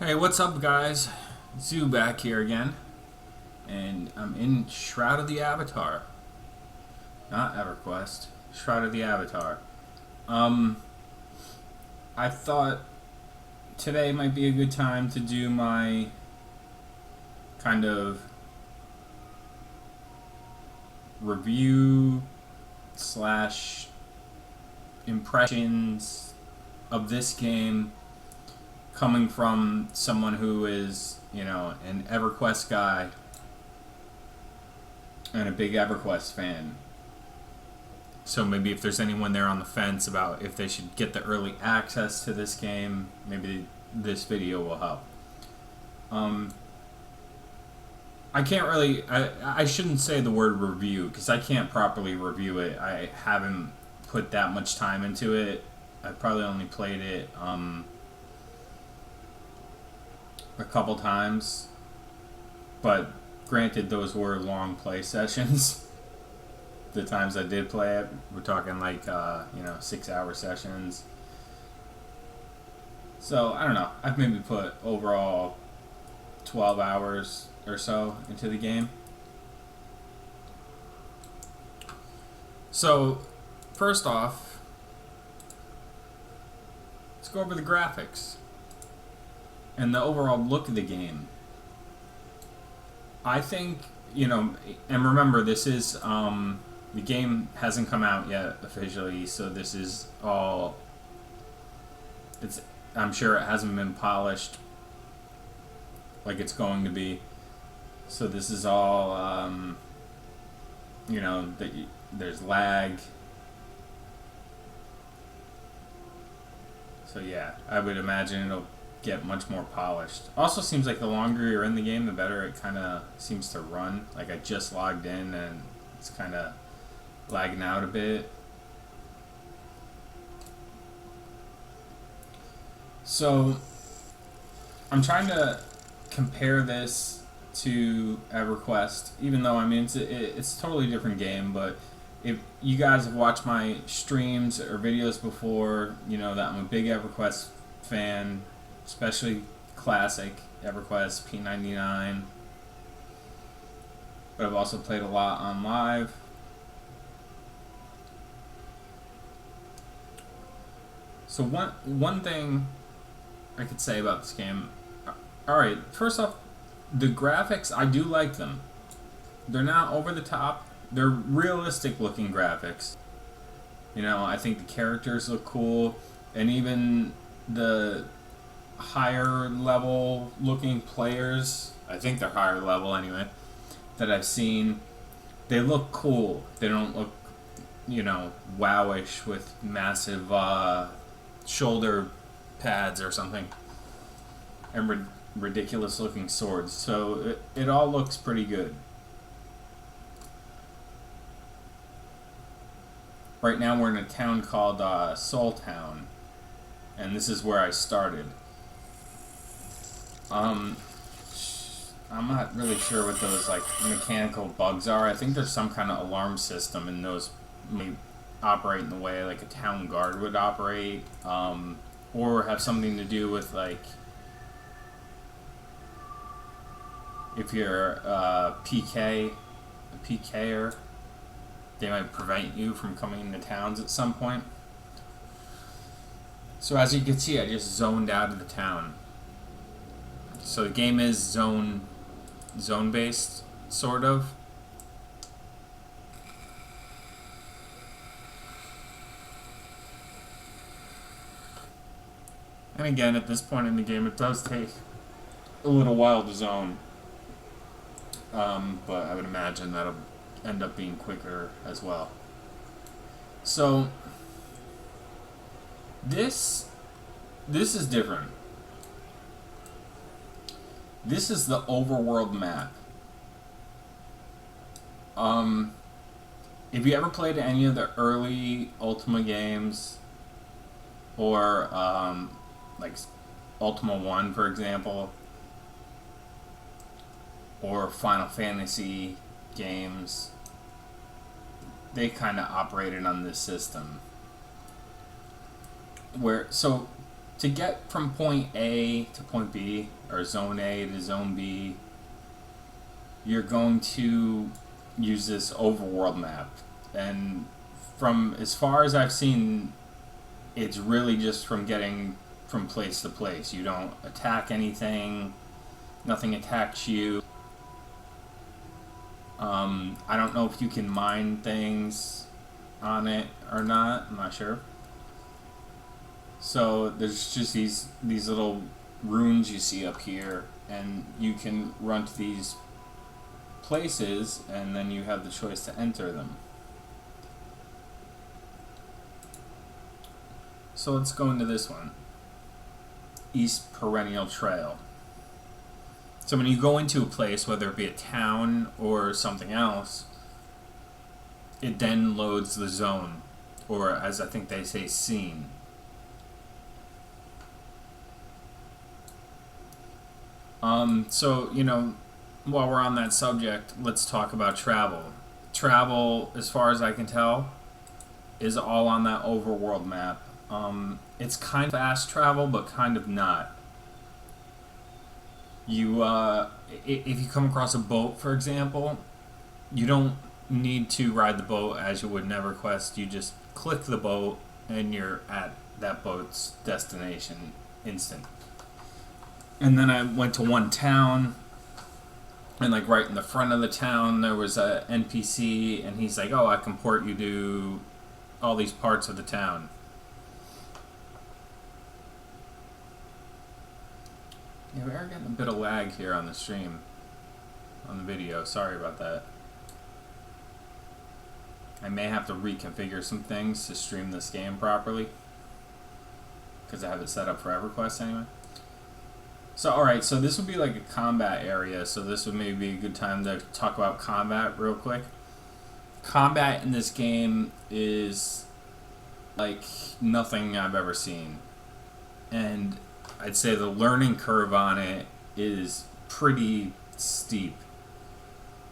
Hey, what's up, guys? Zoo back here again, and I'm in Shroud of the Avatar, not EverQuest. Shroud of the Avatar. Um, I thought today might be a good time to do my kind of review slash impressions of this game coming from someone who is, an EverQuest guy and a big EverQuest fan. So maybe if there's anyone there on the fence about if they should get the early access to this game, maybe this video will help. I can't really, I shouldn't say the word review because I can't properly review it. I haven't put that much time into it. I probably only played it a couple times, but granted, those were long play sessions. The times I did play it, we're talking like 6-hour sessions. So I don't know. I've maybe put overall 12 hours or so into the game. So first off, let's go over the graphics and the overall look of the game. I think, and remember, this is, the game hasn't come out yet officially, so this is all, I'm sure it hasn't been polished like it's going to be. So this is all, there's lag. So yeah, I would imagine it'll get much more polished. Also seems like the longer you're in the game, the better it kind of seems to run. Like I just logged in and it's kind of lagging out a bit. So I'm trying to compare this to EverQuest, even though it's a totally different game. But if you guys have watched my streams or videos before, you know that I'm a big EverQuest fan, especially classic EverQuest P99. But I've also played a lot on live. So one thing I could say about this game. Alright, first off, the graphics, I do like them. They're not over the top. They're realistic looking graphics. I think the characters look cool, and even the higher level looking players, I think they're higher level anyway, that I've seen, they look cool. They don't look, wowish with massive shoulder pads or something and ridiculous looking swords. So it all looks pretty good. Right now we're in a town called Soul Town, and this is where I started. I'm not really sure what those mechanical bugs are. I think there's some kind of alarm system, and those may operate in the way like a town guard would operate, or have something to do with if you're a PKer, they might prevent you from coming into towns at some point. So as you can see, I just zoned out of the town. So the game is zone based, sort of. And again, at this point in the game, it does take a little while to zone. But I would imagine that'll end up being quicker as well. So this is different. This is the overworld map. If you ever played any of the early Ultima games, or like Ultima 1, for example, or Final Fantasy games, they kind of operated on this system. to get from point A to point B, or zone A to zone B, you're going to use this overworld map. And from as far as I've seen, it's really just from getting from place to place. You don't attack anything, nothing attacks you. I don't know if you can mine things on it or not, I'm not sure. So there's just these little runes you see up here, and you can run to these places, and then you have the choice to enter them. So let's go into this one, East Perennial Trail. So when you go into a place, whether it be a town or something else, it then loads the zone, or as I think they say, scene. So, you know, while we're on that subject, let's talk about travel. Travel, as far as I can tell, is all on that overworld map. It's kind of fast travel, but kind of not. You, if you come across a boat, for example, you don't need to ride the boat as you would in EverQuest. You just click the boat, and you're at that boat's destination instant. And then I went to one town, and like right in the front of the town there was a NPC, and he's like, oh, I can port you to all these parts of the town. Yeah, we are getting a bit of lag here on the stream, on the video. Sorry about that. I may have to reconfigure some things to stream this game properly, because I have it set up for EverQuest anyway. So, alright, so this would be like a combat area, so this would maybe be a good time to talk about combat real quick. Combat in this game is like nothing I've ever seen. And I'd say the learning curve on it is pretty steep.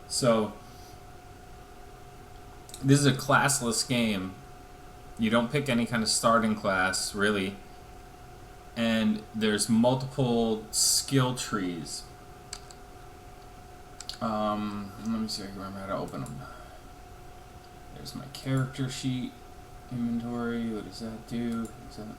So, this is a classless game. You don't pick any kind of starting class, really. And there's multiple skill trees. Let me see if I can remember how to open them. There's my character sheet, inventory. What does that do? What is that?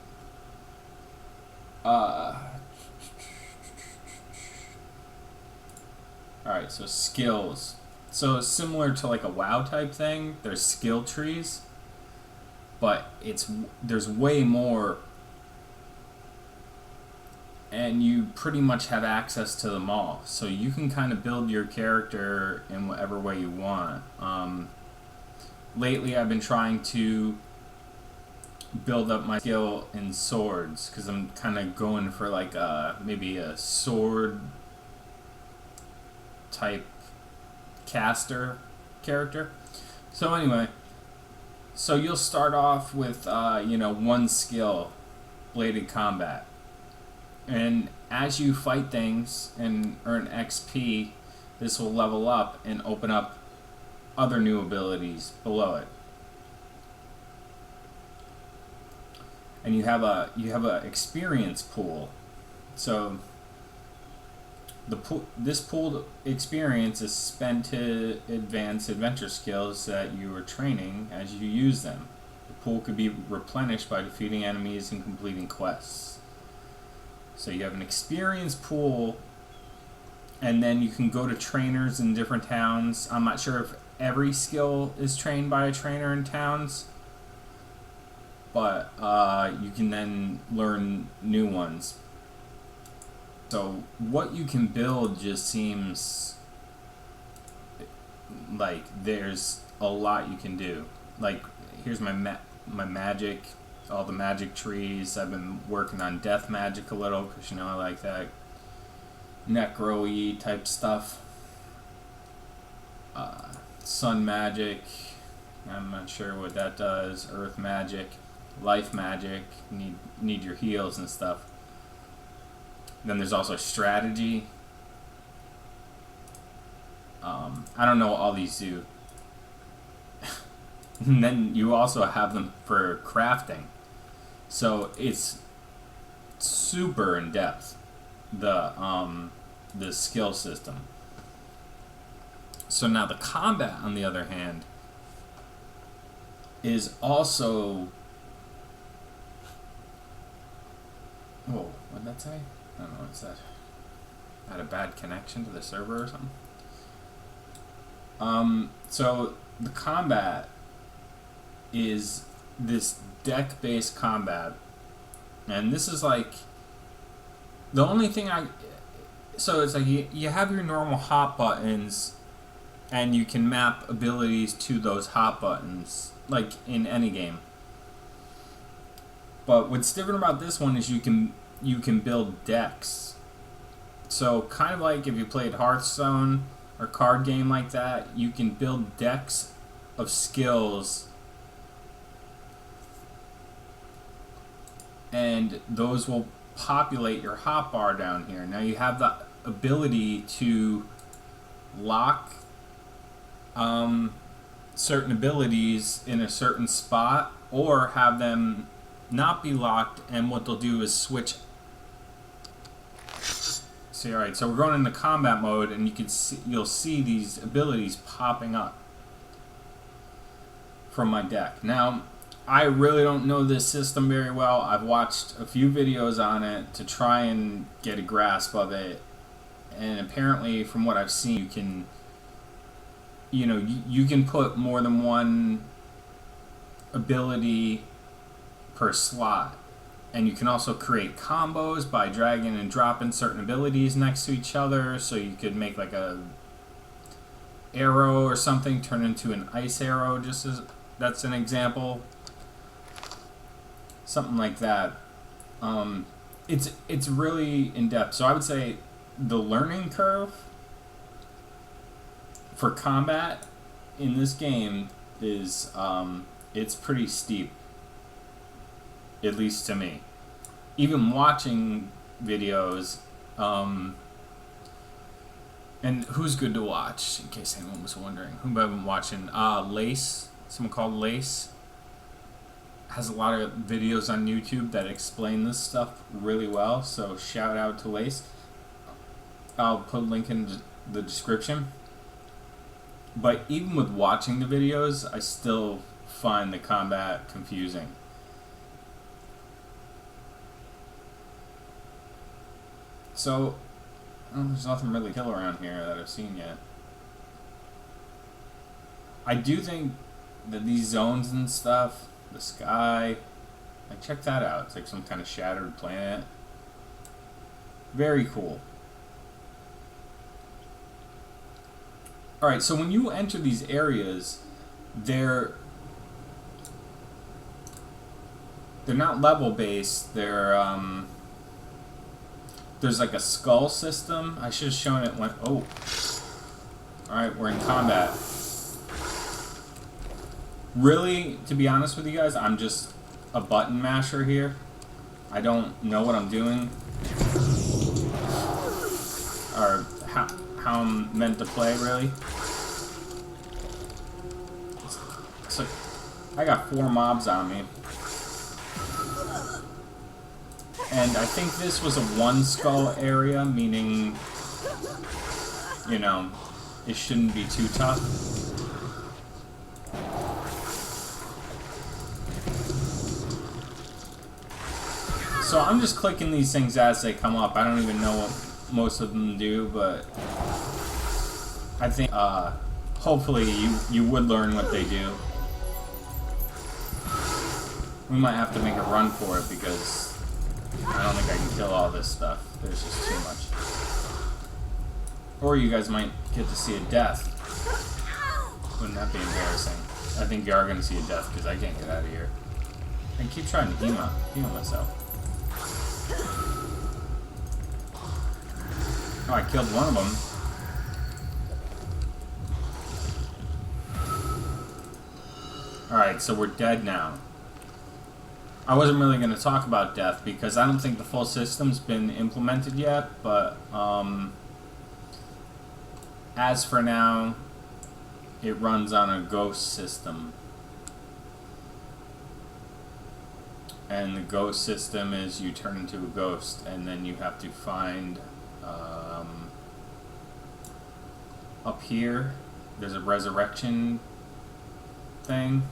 Alright, so skills. So it's similar to like a WoW type thing. There's skill trees, but there's way more. And you pretty much have access to them all. So you can kind of build your character in whatever way you want. Lately I've been trying to build up my skill in swords, because I'm kind of going for like maybe a sword type caster character. So anyway, so you'll start off with one skill, bladed combat. And as you fight things and earn XP, this will level up and open up other new abilities below it. And you have a experience pool. So this pooled experience is spent to advance adventure skills that you are training as you use them. The pool could be replenished by defeating enemies and completing quests. So you have an experience pool, and then you can go to trainers in different towns. I'm not sure if every skill is trained by a trainer in towns, but you can then learn new ones. So what you can build just seems like there's a lot you can do. Like, here's my magic. All the magic trees. I've been working on death magic a little, because I like that necro-y type stuff. Sun magic, I'm not sure what that does. Earth magic, life magic, need your heals and stuff. Then there's also strategy. I don't know what all these do. And then you also have them for crafting. So it's super in depth, the skill system. So now the combat, on the other hand, is also... Oh, what did that say? I don't know, what's that? I had a bad connection to the server or something? So the combat is this deck-based combat, and this is like the only thing so it's like you have your normal hot buttons, and you can map abilities to those hot buttons like in any game. But what's different about this one is you can build decks. So kind of like if you played Hearthstone or card game like that, you can build decks of skills, and those will populate your hotbar down here. Now you have the ability to lock certain abilities in a certain spot, or have them not be locked, and what they'll do is switch. See, alright, so we're going into combat mode, and you'll see these abilities popping up from my deck. Now, I really don't know this system very well. I've watched a few videos on it to try and get a grasp of it, and apparently from what I've seen, you can, you can put more than one ability per slot, and you can also create combos by dragging and dropping certain abilities next to each other. So you could make like a arrow or something turn into an ice arrow, just as that's an example, something like that. It's really in depth. So I would say the learning curve for combat in this game is it's pretty steep, at least to me. Even watching videos, and who's good to watch, in case anyone was wondering, who I've been watching, Lace, someone called Lace, has a lot of videos on YouTube that explain this stuff really well, so shout out to Lace. I'll put a link in the description. But even with watching the videos, I still find the combat confusing. So, there's nothing really kill around here that I've seen yet. I do think that these zones and stuff, the sky, like check that out. It's like some kind of shattered planet. Very cool. Alright, so when you enter these areas, they're not level based, they're there's like a skull system. I should have shown it when... Oh. Alright, we're in combat. Really, to be honest with you guys, I'm just a button masher here. I don't know what I'm doing. Or how I'm meant to play, really. So, I got 4 mobs on me. And I think this was a 1 skull area, meaning, it shouldn't be too tough. So I'm just clicking these things as they come up. I don't even know what most of them do, but I think hopefully you would learn what they do. We might have to make a run for it because I don't think I can kill all this stuff. There's just too much. Or you guys might get to see a death. Wouldn't that be embarrassing? I think you are going to see a death because I can't get out of here. I keep trying to heal myself. Oh, I killed one of them. Alright, so we're dead now. I wasn't really going to talk about death because I don't think the full system's been implemented yet, but as for now, it runs on a ghost system. And the ghost system is you turn into a ghost, and then you have to find up here. There's a resurrection thing,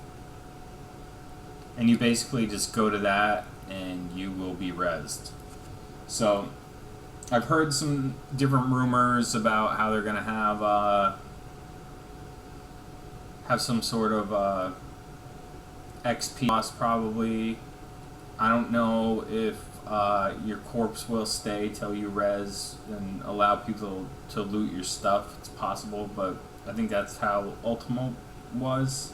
and you basically just go to that, and you will be rezzed. So I've heard some different rumors about how they're gonna have some sort of XP loss probably. I don't know if your corpse will stay till you res and allow people to loot your stuff. It's possible, but I think that's how Ultima was.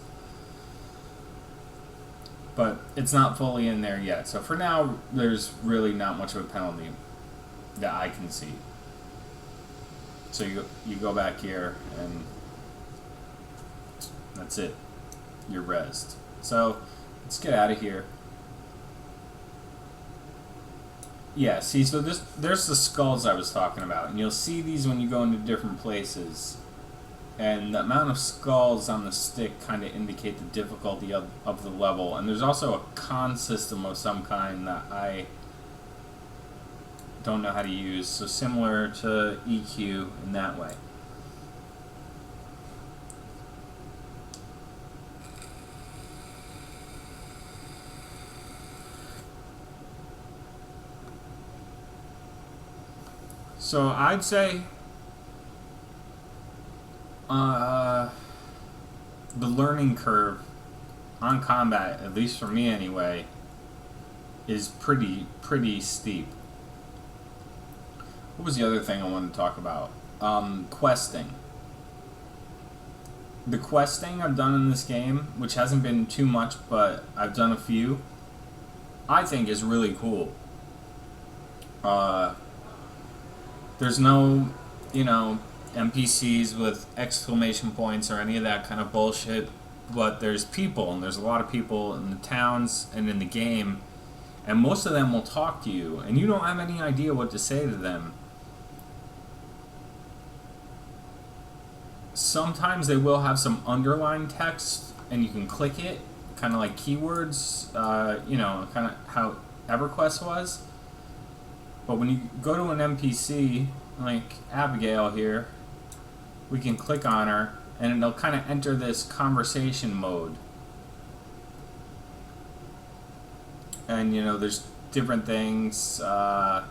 But it's not fully in there yet. So for now, there's really not much of a penalty that I can see. So you go back here and that's it. You're rezzed. So let's get out of here. Yeah, see, so there's the skulls I was talking about, and you'll see these when you go into different places. And the amount of skulls on the stick kind of indicate the difficulty of the level. And there's also a con system of some kind that I don't know how to use, so similar to EQ in that way. So I'd say the learning curve on combat, at least for me anyway, is pretty steep. What was the other thing I wanted to talk about? Questing. The questing I've done in this game, which hasn't been too much, but I've done a few, I think is really cool. There's no, NPCs with exclamation points or any of that kind of bullshit, but there's people, and there's a lot of people in the towns and in the game, and most of them will talk to you, and you don't have any idea what to say to them. Sometimes they will have some underlined text, and you can click it, kind of like keywords, kind of how EverQuest was. But when you go to an NPC, like Abigail here, we can click on her, and it'll kind of enter this conversation mode. And, there's different things. I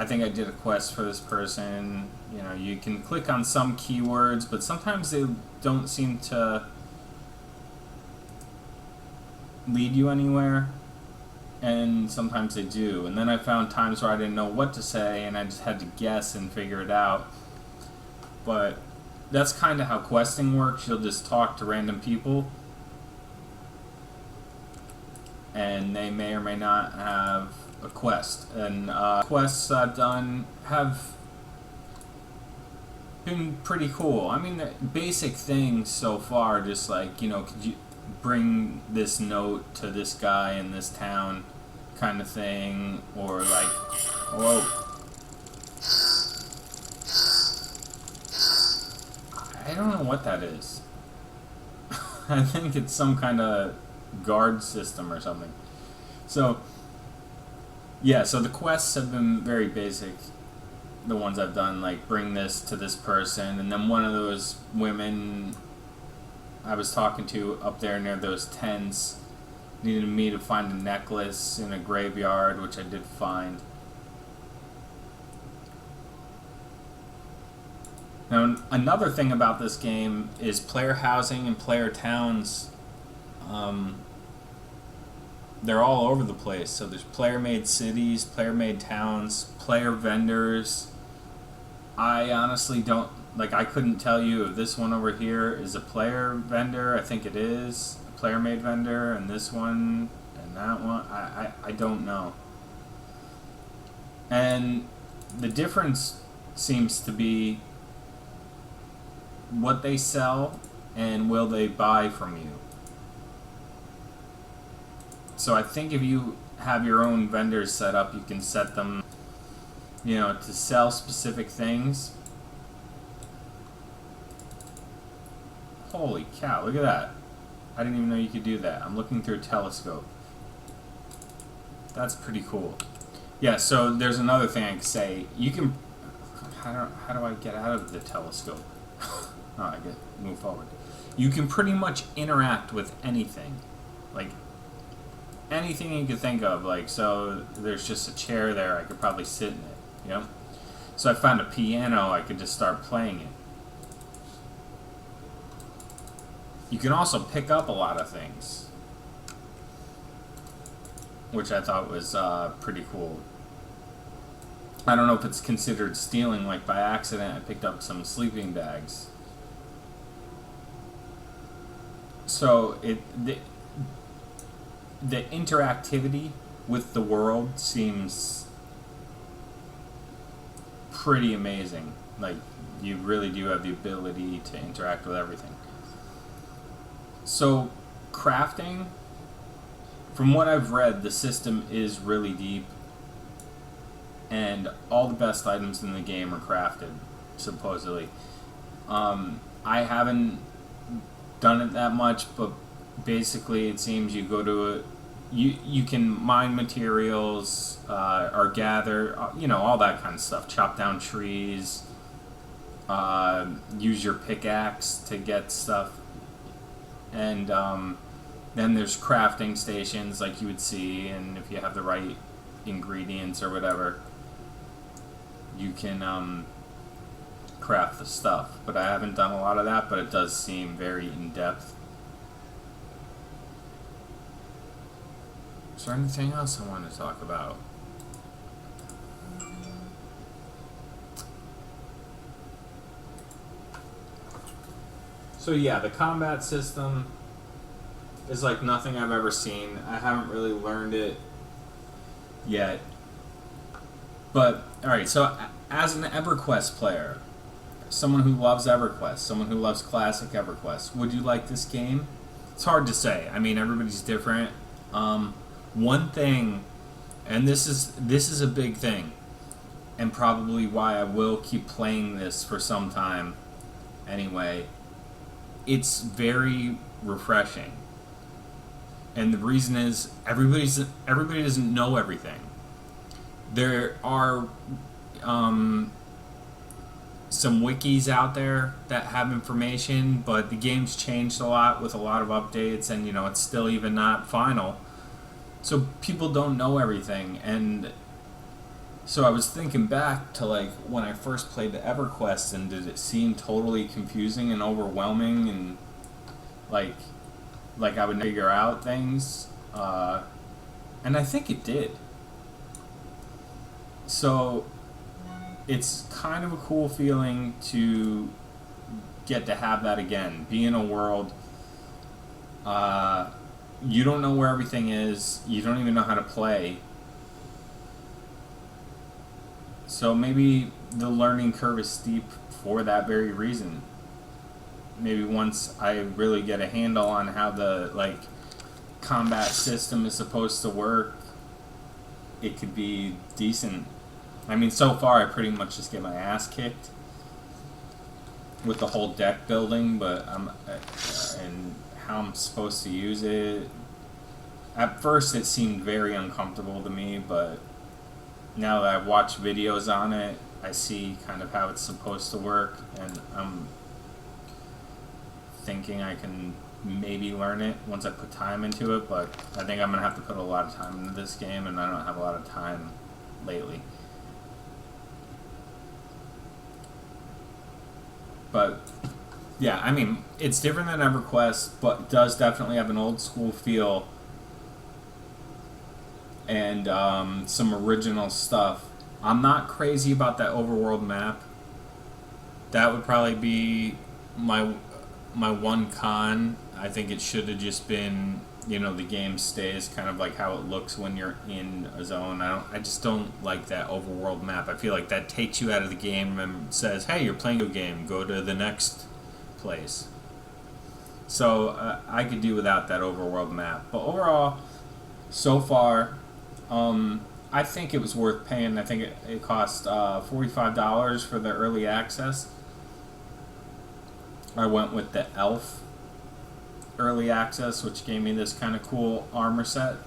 think I did a quest for this person. You can click on some keywords, but sometimes they don't seem to lead you anywhere. And sometimes they do. And then I found times where I didn't know what to say, and I just had to guess and figure it out. But that's kind of how questing works. You'll just talk to random people, and they may or may not have a quest. And quests I've done have been pretty cool. I mean, the basic things so far, just like, could you bring this note to this guy in this town kind of thing, or like, whoa, I don't know what that is. I think it's some kind of guard system or something. So yeah, so the quests have been very basic, the ones I've done, like bring this to this person, and then one of those women I was talking to up there near those tents needed me to find a necklace in a graveyard, which I did find. Now, another thing about this game is player housing and player towns. They're all over the place. So there's player-made cities, player-made towns, player vendors. I honestly don't... I couldn't tell you if this one over here is a player vendor. I think it is a player-made vendor, and this one and that one. I don't know. And the difference seems to be what they sell and will they buy from you. So I think if you have your own vendors set up, you can set them, to sell specific things. Holy cow, look at that. I didn't even know you could do that. I'm looking through a telescope. that's pretty cool. Yeah, so there's another thing I can say. You can... How do I get out of the telescope? Oh, I get move forward. You can pretty much interact with anything. Like, anything you could think of. Like, so there's just a chair there. I could probably sit in it, you know? So I found a piano. I could just start playing it. You can also pick up a lot of things, which I thought was pretty cool. I don't know if it's considered stealing. Like, by accident, I picked up some sleeping bags. So the interactivity with the world seems pretty amazing. Like, you really do have the ability to interact with everything. So, crafting, from what I've read, the system is really deep, and all the best items in the game are crafted, supposedly. I haven't done it that much, but basically it seems you go to a... You can mine materials, or gather, you know, all that kind of stuff. Chop down trees, use your pickaxe to get stuff. And then there's crafting stations like you would see, and if you have the right ingredients or whatever, you can craft the stuff. But I haven't done a lot of that, but it does seem very in-depth. Is there anything else I want to talk about? So yeah, the combat system is like nothing I've ever seen. I haven't really learned it yet. But, alright, so as an EverQuest player, someone who loves EverQuest, someone who loves classic EverQuest, would you like this game? It's hard to say. I mean, everybody's different. One thing, and this is a big thing, and probably why I will keep playing this for some time anyway, it's very refreshing. And the reason is everybody doesn't know everything. There are some wikis out there that have information, but the game's changed a lot with a lot of updates, and you know, it's still even not final. So people don't know everything, and so I was thinking back to like when I first played the EverQuest, and did it seem totally confusing and overwhelming, and like I would figure out things, and I think it did. So it's kind of a cool feeling to get to have that again. Be in a world, you don't know where everything is, you don't even know how to play. So maybe the learning curve is steep for that very reason. Maybe once I really get a handle on how the like combat system is supposed to work, it could be decent. I mean, so far I pretty much just get my ass kicked with the whole deck building, but and how I'm supposed to use it. At first it seemed very uncomfortable to me, but now that I've watched videos on it, I see kind of how it's supposed to work, and I'm thinking I can maybe learn it once I put time into it, but I think I'm going to have to put a lot of time into this game, and I don't have a lot of time lately. But yeah, I mean, it's different than EverQuest, but does definitely have an old school feel and some original stuff. I'm not crazy about that overworld map. That would probably be my one con. I think it should have just been, you know, the game stays kind of like how it looks when you're in a zone. I just don't like that overworld map. I feel like that takes you out of the game and says, hey, you're playing a game, go to the next place. So I could do without that overworld map. But overall, so far, I think it was worth paying. I think it cost $45 for the early access. I went with the Elf early access, which gave me this kind of cool armor set.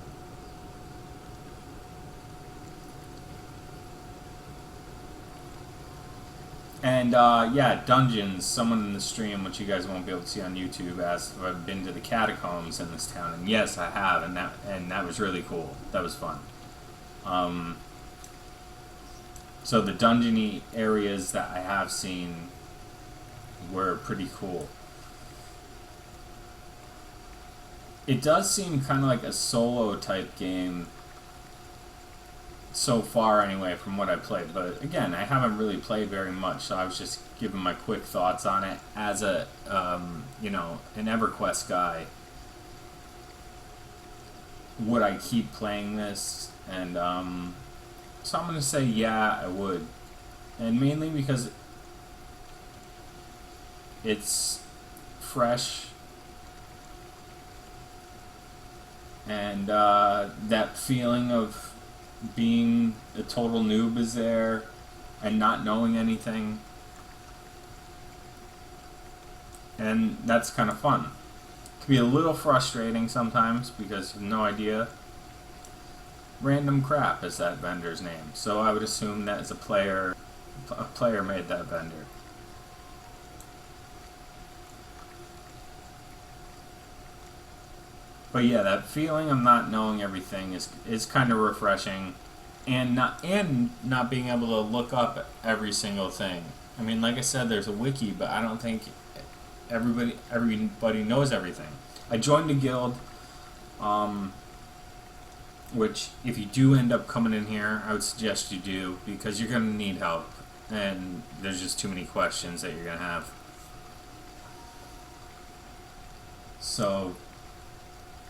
And yeah, dungeons. Someone in the stream, which you guys won't be able to see on YouTube, asked if I've been to the catacombs in this town, and yes, I have, and that was really cool. That was fun. So the dungeony areas that I have seen were pretty cool. It does seem kind of like a solo type game so far anyway from what I played, but again, I haven't really played very much, so I was just giving my quick thoughts on it as a you know, an EverQuest guy. Would I keep playing this? And so I'm gonna say yeah, I would, and mainly because it's fresh, and that feeling of being a total noob is there and not knowing anything, and that's kind of fun. It can be a little frustrating sometimes because you have no idea. Random Crap is that vendor's name, so I would assume that as a player made that vendor. But yeah, that feeling of not knowing everything is kind of refreshing, and not being able to look up every single thing. I mean, like I said, there's a wiki, but I don't think everybody knows everything. I joined a guild, which if you do end up coming in here, I would suggest you do, because you're gonna need help, and there's just too many questions that you're gonna have. So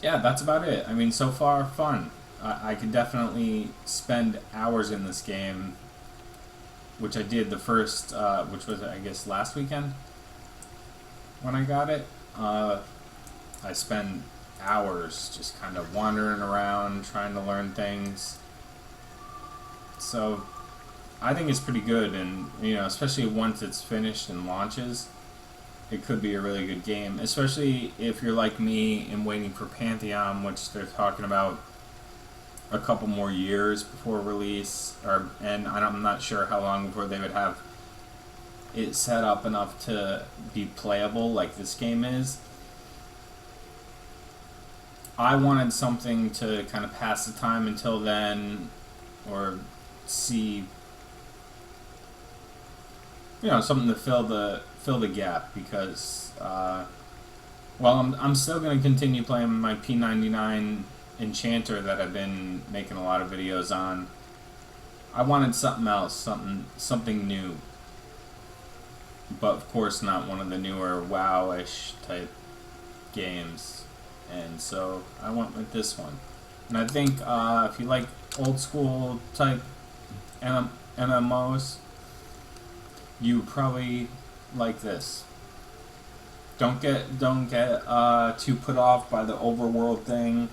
yeah, that's about it. I mean, so far, fun. I could definitely spend hours in this game, which I did the first, which was, I guess, last weekend when I got it. I spent hours just kind of wandering around, trying to learn things. So I think it's pretty good, and, you know, especially once it's finished and launches, it could be a really good game, especially if you're like me and waiting for Pantheon, which they're talking about a couple more years before release, and I'm not sure how long before they would have it set up enough to be playable like this game is. I wanted something to kind of pass the time until then, or see, you know, something to fill the gap, because well, I'm still going to continue playing my P99 Enchanter that I've been making a lot of videos on. I wanted something else, something new, but of course not one of the newer WoW-ish type games, and so I went with this one. And I think if you like old school type MMOs, you probably like this. Don't get too put off by the overworld thing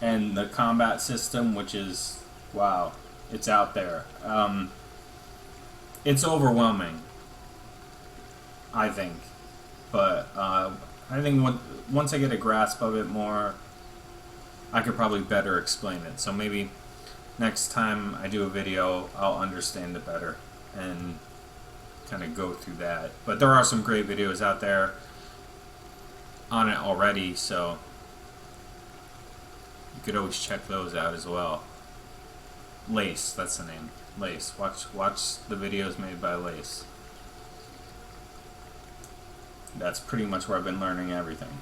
and the combat system, which is, wow, it's out there. It's overwhelming, I think, but I think once I get a grasp of it more, I could probably better explain it. So maybe next time I do a video, I'll understand it better and kind of go through that. But there are some great videos out there on it already, so you could always check those out as well. Lace, that's the name. Lace. Watch the videos made by Lace. That's pretty much where I've been learning everything.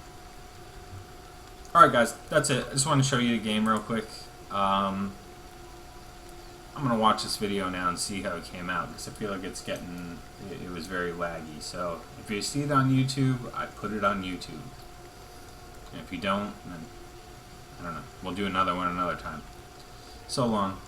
Alright guys, that's it. I just want to show you the game real quick. I'm going to watch this video now and see how it came out, because I feel like it's getting, it was very laggy. So if you see it on YouTube, I put it on YouTube. And if you don't, then I don't know. We'll do another one another time. So long.